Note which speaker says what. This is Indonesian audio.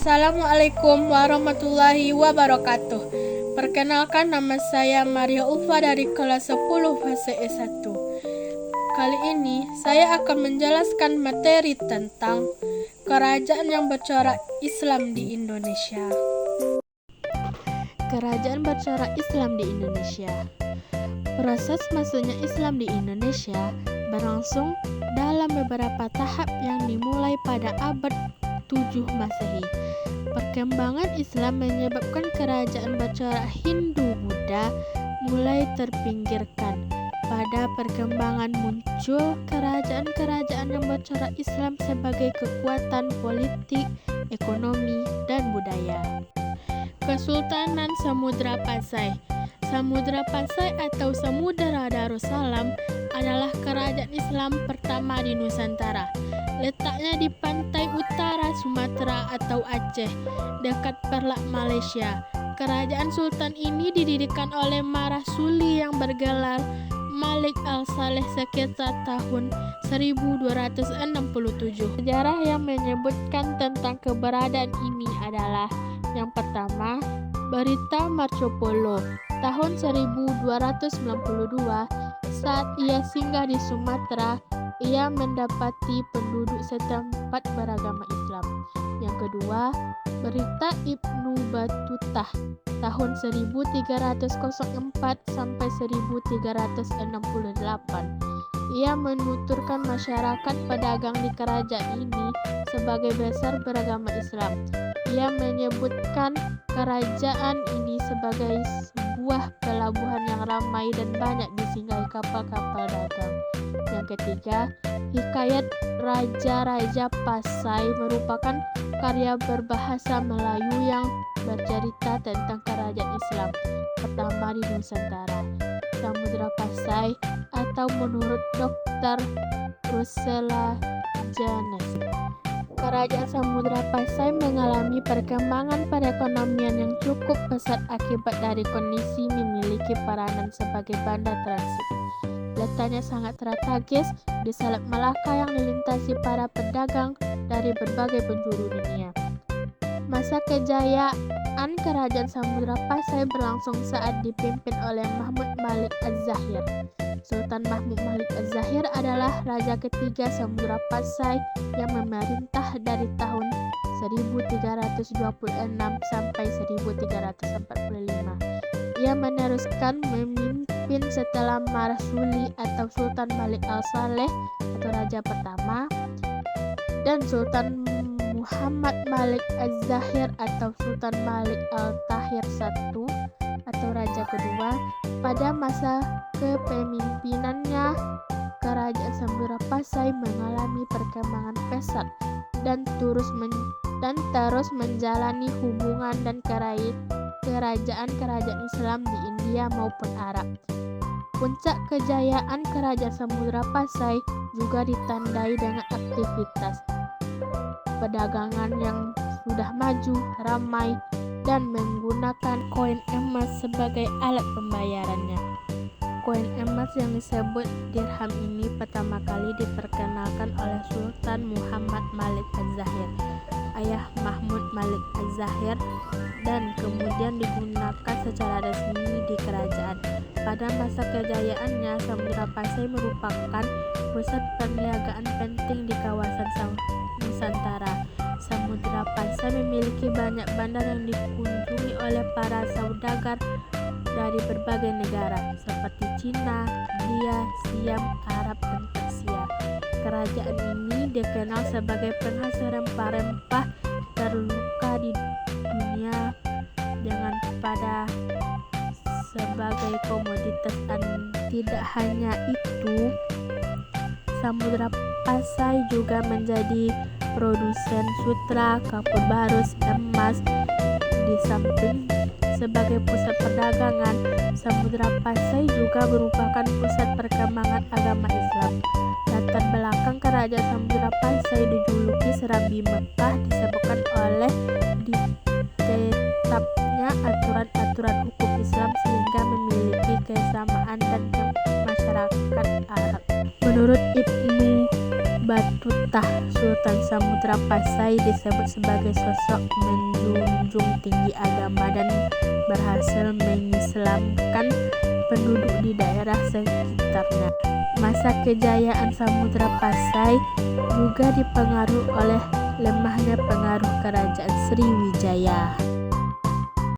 Speaker 1: Assalamualaikum warahmatullahi wabarakatuh. Perkenalkan, nama saya Maria Ulfa dari kelas 10 fase S1. Kali ini saya akan menjelaskan materi tentang kerajaan yang bercorak Islam di Indonesia. Kerajaan bercorak Islam di Indonesia. Proses masuknya Islam di Indonesia berlangsung dalam beberapa tahap yang dimulai pada abad 7 Masehi. Perkembangan Islam menyebabkan kerajaan bercorak Hindu-Buddha mulai terpinggirkan. Pada perkembangan muncul kerajaan-kerajaan yang bercorak Islam sebagai kekuatan politik, ekonomi, dan budaya. Kesultanan Samudra Pasai. Samudra Pasai atau Samudra Darussalam adalah kerajaan Islam pertama di Nusantara. Letaknya di pantai utara Sumatera atau Aceh, dekat Perlak, Malaysia. Kerajaan sultan ini didirikan oleh Marasuli yang bergelar Malik Al-Saleh sekitar tahun 1267. Sejarah yang menyebutkan tentang keberadaan ini adalah: yang pertama, berita Marco Polo tahun 1292. Saat ia singgah di Sumatera, ia mendapati penduduk setempat beragama Islam. Yang kedua, berita Ibnu Batutah tahun 1304 sampai 1368. Ia menuturkan masyarakat pedagang di kerajaan ini sebagai besar beragama Islam. Ia menyebutkan kerajaan ini sebagai sebuah pelabuhan yang ramai dan banyak disinggahi kapal-kapal dagang. Yang ketiga, Hikayat Raja-Raja Pasai merupakan karya berbahasa Melayu yang bercerita tentang kerajaan Islam pertama di Nusantara, Samudra Pasai, atau menurut Dr. Rusella Janes, kerajaan Samudra Pasai mengalami perkembangan perekonomian yang cukup pesat akibat dari kondisi memiliki peranan sebagai bandar transit. Letaknya sangat strategis di Selat Malaka yang dilintasi para pedagang dari berbagai penjuru dunia. Masa kejayaan kerajaan Samudra Pasai berlangsung saat dipimpin oleh Mahmud Malik Az-Zahir. Sultan Mahmud Malik Az-Zahir adalah raja ketiga Samudra Pasai yang memerintah dari tahun 1326 sampai 1345. Ia meneruskan memimpin setelah Marasuli atau Sultan Malik Al-Saleh atau raja pertama, dan Sultan Muhammad Malik Az-Zahir atau Sultan Malik Al-Tahir I atau raja kedua. Pada masa kepemimpinannya, kerajaan Samudra Pasai mengalami perkembangan pesat dan terus menjalani hubungan dan kerajaan-kerajaan Islam di India maupun Arab. Puncak kejayaan kerajaan Samudra Pasai juga ditandai dengan aktivitas perdagangan yang sudah maju, ramai, dan menggunakan koin emas sebagai alat pembayarannya. Koin emas yang disebut dirham ini pertama kali diperkenalkan oleh Sultan Muhammad Malik Az-Zahir, ayah Mahmud Malik Az-Zahir, dan kemudian digunakan secara resmi di kerajaan. Pada masa kejayaannya, Samudra Pasai merupakan pusat perniagaan penting di kawasan Nusantara. Samudra Pasai memiliki banyak bandar yang dikunjungi oleh para saudagar dari berbagai negara seperti Cina, India, Siam, Arab, dan Persia. Kerajaan ini dikenal sebagai penghasil rempah-rempah terluka di dunia dengan pada sebagai komoditas. Dan tidak hanya itu, Samudra Pasai juga menjadi produsen sutra, kapur barus, emas. Di samping sebagai pusat perdagangan, Samudra Pasai juga merupakan pusat perkembangan agama Islam. Latar belakang kerajaan Samudra Pasai dijuluki Serambi Mekah disebabkan oleh ditetapnya aturan-aturan hukum Islam sehingga memiliki kesamaan dan masyarakat Arab. Menurut Ibnu Battuta Pemerintah Sultan Samudra Pasai disebut sebagai sosok menjunjung tinggi agama dan berhasil mengislamkan penduduk di daerah sekitarnya. Masa kejayaan Samudra Pasai juga dipengaruhi oleh lemahnya pengaruh kerajaan Sriwijaya.